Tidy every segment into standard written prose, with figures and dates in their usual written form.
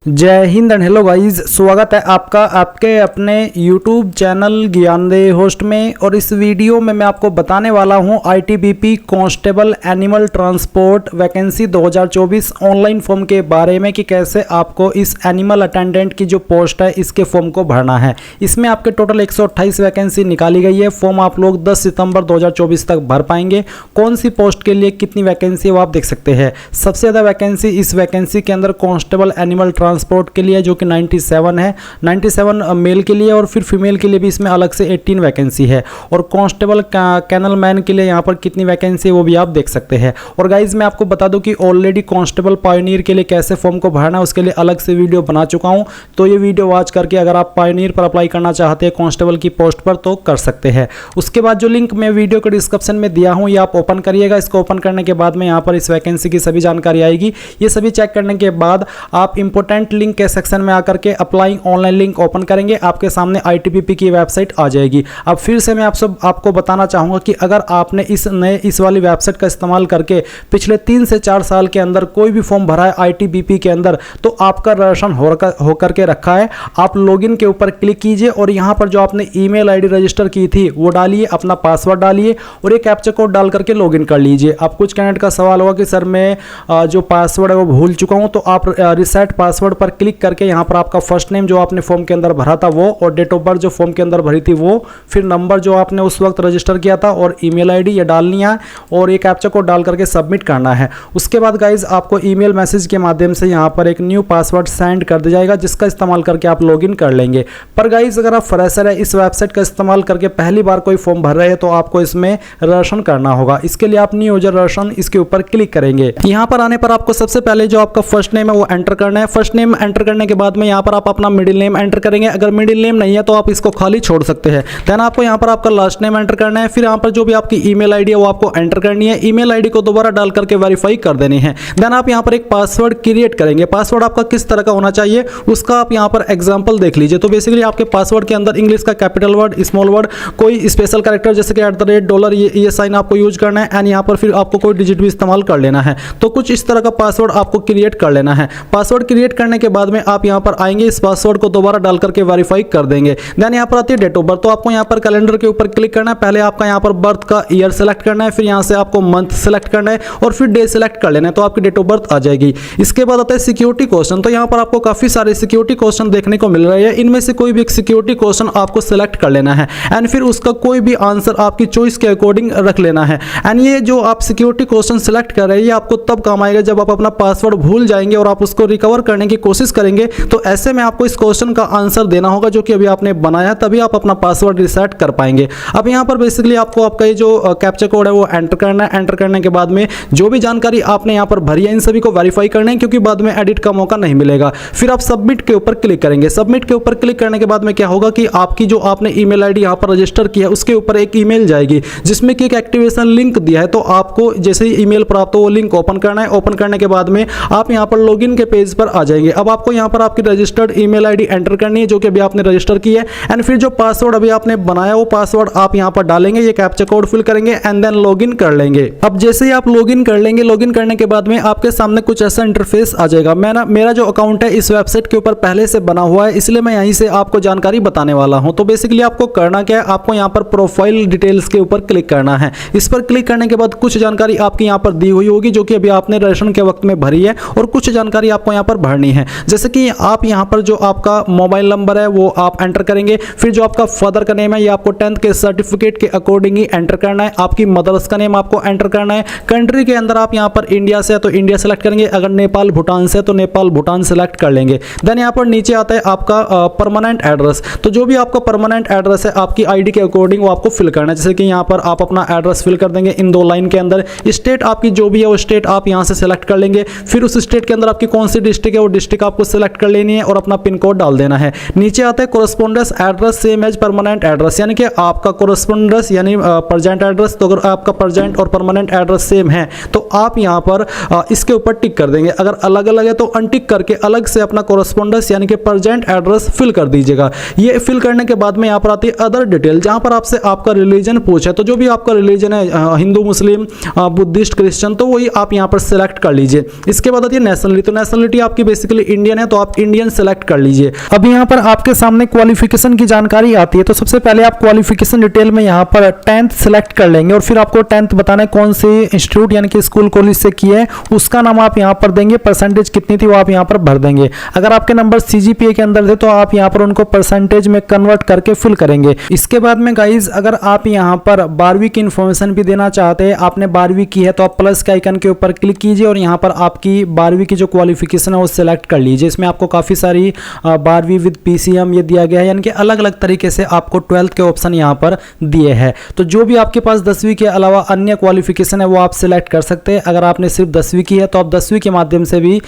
जय Hind and hello guys, स्वागत है आपका आपके अपने YouTube चैनल ज्ञानदेह होस्ट में। और इस वीडियो में मैं आपको बताने वाला हूं ITBP constable animal transport vacancy 2024 online form के बारे में कि कैसे आपको इस एनिमल अटेंडेंट की जो पोस्ट है इसके फॉर्म को भरना है। इसमें आपके टोटल 128 वैकेंसी निकाली गई है। फॉर्म आप लोग 10 सितंबर 2024 तक भर पाएंगे। कौन सी पोस्ट के लिए कितनी वैकेंसी है वो आप देख सकते हैं। सबसे ज़्यादा वैकेंसी इस वैकेंसी के अंदर कांस्टेबल एनिमल ट्रांसपोर्ट के लिए जो कि 97 है, 97 मेल के लिए, और फिर फीमेल के लिए भी इसमें अलग से 18 वैकेंसी है। और कांस्टेबल कैनल मैन के लिए यहाँ पर कितनी वैकेंसी है वो भी आप देख सकते हैं। और गाइज मैं आपको बता दूं कि ऑलरेडी कांस्टेबल पायोनियर के लिए कैसे फॉर्म को भरना है उसके लिए अलग से वीडियो बना चुका हूँ। तो ये वीडियो वॉच करके अगर आप पायोनियर पर अप्लाई करना चाहते हैं कांस्टेबल की पोस्ट पर तो कर सकते हैं। उसके बाद जो लिंक मैं वीडियो के डिस्क्रिप्शन में दिया हूँ ये आप ओपन करिएगा। इसको ओपन करने के बाद में यहाँ पर इस वैकेंसी की सभी जानकारी आएगी। ये सभी चेक करने के बाद आप इंपॉर्टेंट लिंक के सेक्शन में आकर के अप्लाइंग ऑनलाइन लिंक ओपन करेंगे, आपके सामने ITBP की वेबसाइट आ जाएगी। अब फिर से मैं आपको बताना चाहूँगा कि अगर आपने इस वाली वेबसाइट का इस्तेमाल करके पिछले 3 से 4 साल के अंदर कोई भी फॉर्म भरा है ITBP के अंदर तो आपका रजिस्ट्रेशन होकर के रखा है। आप लॉगिन के ऊपर क्लिक कीजिए और यहाँ पर जो आपने ईमेल ID रजिस्टर की थी वो डालिए, अपना पासवर्ड डालिए और एक कैप्चा कोड डाल करके लॉगिन कर लीजिए। अब कुछ कैंडिडेट का सवाल होगा कि सर मैं जो पासवर्ड है वो भूल चुका हूँ, तो आप रिसेट पासवर्ड पर क्लिक करके यहाँ पर आपका फर्स्ट नेम जो आपने फॉर्म के अंदर भरा था वो, और डेट ऑफ बर्थ जो फॉर्म के अंदर भरी थी वो, फिर नंबर जो आपने उस वक्त रजिस्टर किया था और ईमेल ID ये डालनी है और एक कैप्चा कोड डाल करके सबमिट करना है। उसके बाद गाइज आपको ईमेल मैसेज के माध्यम से यहाँ पर एक न्यू पासवर्ड सेंड कर दिया जाएगा जिसका इस्तेमाल करके आप लॉगिन कर लेंगे। पर गाइज अगर आप फ्रेशर है, इस वेबसाइट का इस्तेमाल करके पहली बार कोई फॉर्म भर रहे हैं तो आपको इसमें रजिस्ट्रेशन करना होगा। इसके लिए आप न्यू यूजर रजिस्ट्रेशन इसके ऊपर क्लिक करेंगे। यहाँ पर आने पर आपको सबसे पहले जो आपका फर्स्ट नेम है वो एंटर करना है। फर्स्ट नेम एंटर करने के बाद में यहाँ पर आप अपना मिडिल नेम एंटर करेंगे। अगर मिडिल नेम नहीं है तो आप इसको खाली छोड़ सकते हैं। देन आपको यहाँ पर आपका लास्ट नेम एंटर करना है। फिर यहाँ पर जो भी आपकी ईमेल ID है वो आपको एंटर करनी है। ईमेल ID को दोबारा डाल करके वेरीफाई कर देनी है। देन आप यहाँ पर एक पासवर्ड क्रिएट करेंगे। पासवर्ड आपका किस तरह का होना चाहिए उसका आप यहाँ पर एग्जाम्पल देख लीजिए। तो बेसिकली आपके पासवर्ड के अंदर इंग्लिश का कैपिटल वर्ड, स्मॉल वर्ड, कोई स्पेशल कैरेक्टर जैसे कि $, ये साइन आपको यूज करना है। एंड यहाँ पर फिर आपको कोई डिजिट भी इस्तेमाल कर लेना है। तो कुछ इस तरह का पासवर्ड आपको क्रिएट कर लेना है। पासवर्ड क्रिएट करने के बाद में आप यहाँ पर आएंगे, इस पासवर्ड को दोबारा डाल करके वेरीफाई कर देंगे। देन यहाँ पर आती है डेट ऑफ बर्थ। तो आपको यहाँ पर कैलेंडर के ऊपर क्लिक करना है। पहले आपका यहाँ पर बर्थ का ईयर सेलेक्ट करना है, फिर यहाँ से आपको मंथ सेलेक्ट करना है और फिर डे सेलेक्ट कर लेना है, तो आपकी डेट ऑफ बर्थ आ जाएगी। इसके बाद आता है सिक्योरिटी क्वेश्चन। तो यहाँ पर आपको काफी सारे सिक्योरिटी क्वेश्चन देखने को मिल रहे हैं। इनमें से कोई भी एक सिक्योरिटी क्वेश्चन आपको सेलेक्ट कर लेना है एंड फिर उसका कोई भी आंसर आपकी चॉइस के अकॉर्डिंग रख लेना है। एंड ये जो आप सिक्योरिटी क्वेश्चन सेलेक्ट कर रहे हैं ये आपको तब काम आएगा जब आप अपना पासवर्ड भूल जाएंगे और आप उसको रिकवर करने की कोशिश करेंगे। तो ऐसे में आपको इस क्वेश्चन का आंसर देना होगा जो कि अभी आपने बनाया, तभी आप अपना पासवर्ड रिसेट कर पाएंगे। अब यहाँ पर बेसिकली आपको आपका ये जो कैप्चा कोड है वो एंटर करना है। एंटर करने के बाद में जो भी जानकारी आपने यहाँ पर भरी है इन सभी को वेरीफाई करना है क्योंकि बाद में एडिट का मौका नहीं मिलेगा। फिर आप सबमिट के ऊपर क्लिक करेंगे। सबमिट के ऊपर क्लिक करने के बाद में क्या होगा कि आपकी जो आपने ईमेल ID यहाँ पर रजिस्टर किया उसके ऊपर एक ईमेल जाएगी जिसमें कि एक एक्टिवेशन लिंक दिया है। तो आपको जैसे ही ईमेल प्राप्त हो वो लिंक ओपन करना है। ओपन करने के बाद में आप यहाँ पर लॉगिन के पेज पर आ जाएंगे। अब आपको यहाँ पर आपकी रजिस्टर्ड ईमेल ID एंटर करनी है जो कि अभी आपने रजिस्टर की है। एंड फिर जो पासवर्ड अभी आपने बनाया वो पासवर्ड आप यहाँ पर डालेंगे, ये कैप्चा कोड फिल करेंगे एंड देन लॉगिन कर लेंगे। अब जैसे ही आप लॉगिन कर लेंगे, लॉगिन करने के बाद में आपके सामने कुछ ऐसा इंटरफेस आ जाएगा। मेरा जो अकाउंट है इस वेबसाइट के ऊपर पहले से बना हुआ है इसलिए मैं यहीं से आपको जानकारी बताने वाला हूं। तो बेसिकली आपको करना क्या है, आपको यहाँ पर प्रोफाइल डिटेल्स के ऊपर क्लिक करना है। इस पर क्लिक करने के बाद कुछ जानकारी आपकी यहाँ पर दी हुई होगी जो कि अभी आपने रजिस्ट्रेशन के वक्त में भरी है और कुछ जानकारी आपको यहाँ पर भरनी है। जैसे कि आप यहाँ पर जो आपका मोबाइल नंबर है वो आप एंटर करेंगे। फिर जो आपका फादर का नेम है ये आपको 10th के सर्टिफिकेट के अकॉर्डिंग ही एंटर करना है। आपकी मदर्स का नेम आपको एंटर करना है। कंट्री के अंदर आप यहाँ पर इंडिया से है तो इंडिया सेलेक्ट करेंगे, अगर नेपाल भूटान से तो नेपाल भूटान सेलेक्ट कर लेंगे। देन यहाँ पर नीचे आता है आपका परमानेंट एड्रेस। तो जो भी आपका परमानेंट एड्रेस है आपकी ID के अकॉर्डिंग वो आपको फिल करना है। जैसे कि यहाँ पर आप अपना एड्रेस फिल कर देंगे इन 2 लाइन के अंदर। स्टेट आपकी जो भी है वो स्टेट आप यहाँ से सेलेक्ट कर लेंगे। फिर उस स्टेट के अंदर आपकी कौन सी डिस्ट्रिक्ट है वो डिस्ट्रिक्ट आपको सेलेक्ट कर लेनी है और अपना पिन कोड डाल देना है। नीचे आता है correspondence address same as permanent address, यानी कि आपका कोरेस्पोंडेंस यानी प्रेजेंट एड्रेस। तो अगर आपका प्रेजेंट और परमानेंट एड्रेस सेम है तो आप यहाँ पर इसके ऊपर टिक कर देंगे। अगर अलग अलग है तो अनटिक करके अलग से अपना कोरेस्पोंडेंस यानी कि प्रेजेंट एड्रेस फिल कर दीजिएगा। ये फिल करने के बाद में यहाँ पर आती है अदर डिटेल, जहाँ पर आपसे आपका रिलीजन पूछे। तो जो भी आपका रिलीजन है हिंदू, मुस्लिम, बुद्धिस्ट, क्रिश्चियन, तो वही आप यहाँ पर सिलेक्ट कर लीजिए। इसके बाद आती है नेशनलिटी। तो नेशनलिटी आपकी बेसिकली बेसिकली इंडियन है तो आप इंडियन सेलेक्ट कर लीजिए। अब यहाँ पर आपके सामने क्वालिफिकेशन की जानकारी आती है, तो सबसे पहले आप क्वालिफिकेशन डिटेल में यहाँ पर 10th सेलेक्ट कर लेंगे और फिर आपको 10th बताना है कौन से इंस्टीट्यूट यानी कि स्कूल कॉलेज से किए है, उसका नाम आप यहाँ पर देंगे, परसेंटेज कितनी थी वो आप यहाँ पर भर देंगे। अगर आपके नंबर CGPA के अंदर थे तो आप यहाँ पर उनको परसेंटेज में कन्वर्ट करके फिल करेंगे। इसके बाद में गाइज अगर आप यहाँ पर 12वीं की इंफॉर्मेशन भी देना चाहते हैं, आपने 12वीं की है तो आप प्लस के आइकन के ऊपर क्लिक कीजिए और यहाँ पर आपकी 12वीं की जो क्वालिफिकेशन है वो सिलेक्ट कर लीजिए। इसमें आपको काफ़ी सारी 12वीं विद PCM ये दिया गया है, यानी कि अलग अलग तरीके से आपको 12th के ऑप्शन यहाँ पर दिए हैं। तो जो भी आपके पास 10वीं के अलावा अन्य क्वालिफिकेशन है वो आप सिलेक्ट कर सकते हैं। अगर आपने सिर्फ 10वीं की है तो आप 10वीं के माध्यम से भी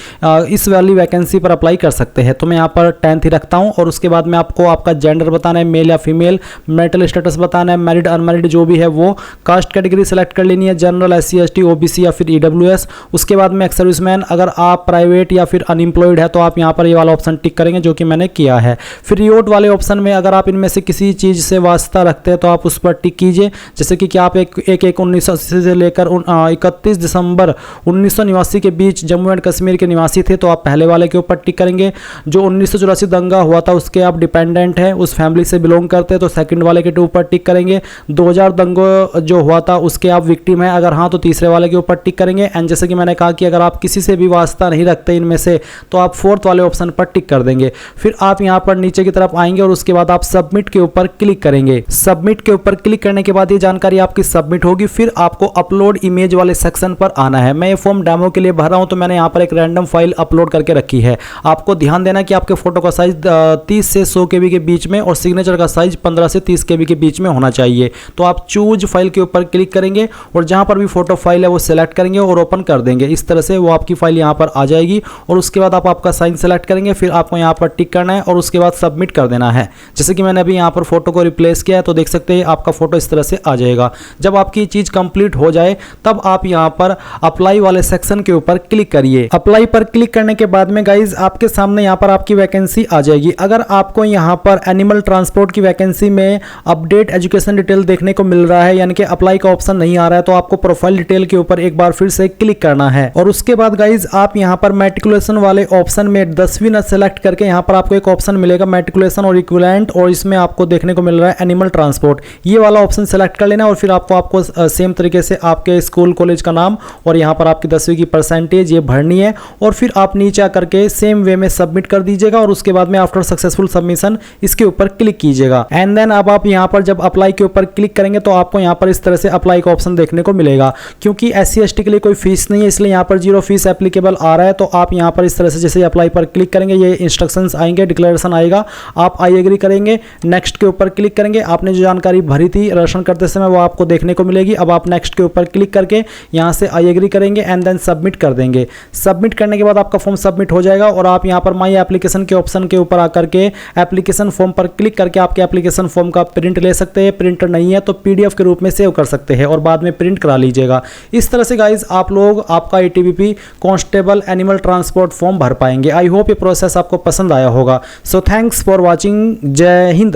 इस वाली वैकेंसी पर अप्लाई कर सकते हैं। तो मैं यहाँ पर 10th ही रखता हूँ और उसके बाद में आपको आपका जेंडर बताना है, मेल या फीमेल, मैरिटल स्टेटस बताना है, मैरिड अनमैरिड जो भी है वो, कास्ट कैटेगरी सेलेक्ट कर लेनी है, जनरल, SC ST OBC या फिर EWS। उसके बाद में एक्स सर्विसमैन, अगर आप प्राइवेट या फिर अनएम्प्लॉयड है तो आप यहाँ पर ये वाला ऑप्शन टिक करेंगे जो कि मैंने किया है। फिर रियोट वाले ऑप्शन में अगर आप इनमें से किसी चीज़ से वास्ता रखते हैं तो आप उस पर टिक कीजिए, जैसे कि आप 1/1/1980 से लेकर 31 दिसंबर 1989 के बीच जम्मू एंड कश्मीर के निवासी थे तो आप पहले वाले के ऊपर टिक करेंगे। जो 1984 दंगा हुआ था उसके आप डिपेंडेंट हैं, उस फैमिली से बिलोंग करते हैं तो सेकंड वाले के ऊपर टिक करेंगे। 2000 दंगों जो हुआ था उसके आप विक्टिम हैं, अगर हाँ तो तीसरे वाले के ऊपर टिक करेंगे। एंड जैसे कि मैंने कहा कि अगर आप किसी से भी वास्ता नहीं रखते इनमें से तो आप 4th वाले ऑप्शन पर टिक कर देंगे। फिर आप यहाँ पर नीचे की तरफ आएंगे और उसके बाद आप सबमिट के ऊपर क्लिक करेंगे। सबमिट के ऊपर क्लिक करने के बाद ये जानकारी आपकी सबमिट होगी। फिर आपको अपलोड इमेज वाले सेक्शन पर आना है। मैं ये फॉर्म डेमो के लिए भर रहा हूँ तो मैंने यहाँ पर एक रैंडम फाइल अपलोड करके रखी है। आपको ध्यान देना कि आपके फोटो का साइज 30 से 100 KB के बीच में और सिग्नेचर का साइज 15 से 30 KB के बीच में होना चाहिए। तो आप चूज फाइल के ऊपर क्लिक करेंगे और जहां पर भी फोटो फाइल है वो सिलेक्ट करेंगे और ओपन कर देंगे। इस तरह से वो आपकी फाइल यहां पर आ जाएगी और उसके बाद आप आपका साइन सेलेक्ट करेंगे। फिर आपको यहां पर टिक करना है और उसके बाद सबमिट कर देना है। जैसे कि मैंने अभी यहां पर फोटो को रिप्लेस किया है तो देख सकते हैं आपका फोटो इस तरह से आ जाएगा। जब आपकी चीज कंप्लीट हो जाए तब आप यहां पर अप्लाई वाले सेक्शन के ऊपर क्लिक करिए। अप्लाई पर क्लिक करने के बाद में गाइज आपके सामने यहां पर आपकी वैकेंसी आ जाएगी। अगर आपको यहां पर एनिमल ट्रांसपोर्ट की वैकेंसी में अपडेट एजुकेशन डिटेल देखने को मिल रहा है, यानी कि अप्लाई का ऑप्शन नहीं आ रहा है, तो आपको प्रोफाइल डिटेल के ऊपर एक बार फिर से क्लिक करना है। और उसके बाद गाइज आप यहां पर मैट्रिकुलेशन वाले ऑप्शन में 10वीं न सेलेक्ट करके यहां पर आपको एक ऑप्शन मिलेगा मैट्रिकुलेशन और इक्विवेलेंट, और इसमें आपको देखने को मिल रहा है एनिमल ट्रांसपोर्ट। ये वाला ऑप्शन सेलेक्ट कर लेना और फिर आपको सेम तरीके से आपके स्कूल कॉलेज का नाम और यहां पर आपकी 10वीं की परसेंटेज ये भरनी है और फिर आप नीचे आकर के सेम वे में सबमिट कर दीजिएगा। और उसके बाद में आफ्टर सक्सेसफुल सबमिशन इसके ऊपर क्लिक कीजिएगा। एंड देन अब आप यहां पर जब अप्लाई के ऊपर क्लिक करेंगे तो आपको यहां पर इस तरह से अप्लाई का ऑप्शन देखने को मिलेगा। क्योंकि SC ST के लिए कोई फीस नहीं है इसलिए यहां पर 0 फीस एप्लीकेबल आ रहा है। तो आप यहां पर इस तरह से जैसे अप्लाई पर क्लिक करेंगे ये इंस्ट्रक्शंस आएंगे, डिक्लेरेशन आएगा, आप आई एग्री करेंगे, नेक्स्ट के ऊपर क्लिक करेंगे। आपने जो जानकारी भरी थी रजिस्ट्रेशन करते समय वो आपको देखने को मिलेगी। अब आप नेक्स्ट के ऊपर क्लिक करके यहां से आई एग्री करेंगे एंड देन सबमिट कर देंगे। सबमिट करने के बाद आपका फॉर्म सबमिट हो जाएगा और आप यहां पर माई एप्लीकेशन के ऑप्शन के ऊपर आकर के एप्लीकेशन फॉर्म पर क्लिक करके आपके एप्लीकेशन फॉर्म का प्रिंट ले सकते हैं। प्रिंटर नहीं है तो PDF के रूप में सेव कर सकते हैं और बाद में प्रिंट करा लीजिएगा। इस तरह से गाइज आप लोग आपका ITBP constable animal transport form भर पाएंगे। आई होप ये प्रोसेस आपको पसंद आया होगा। So thanks for watching. जय हिंद।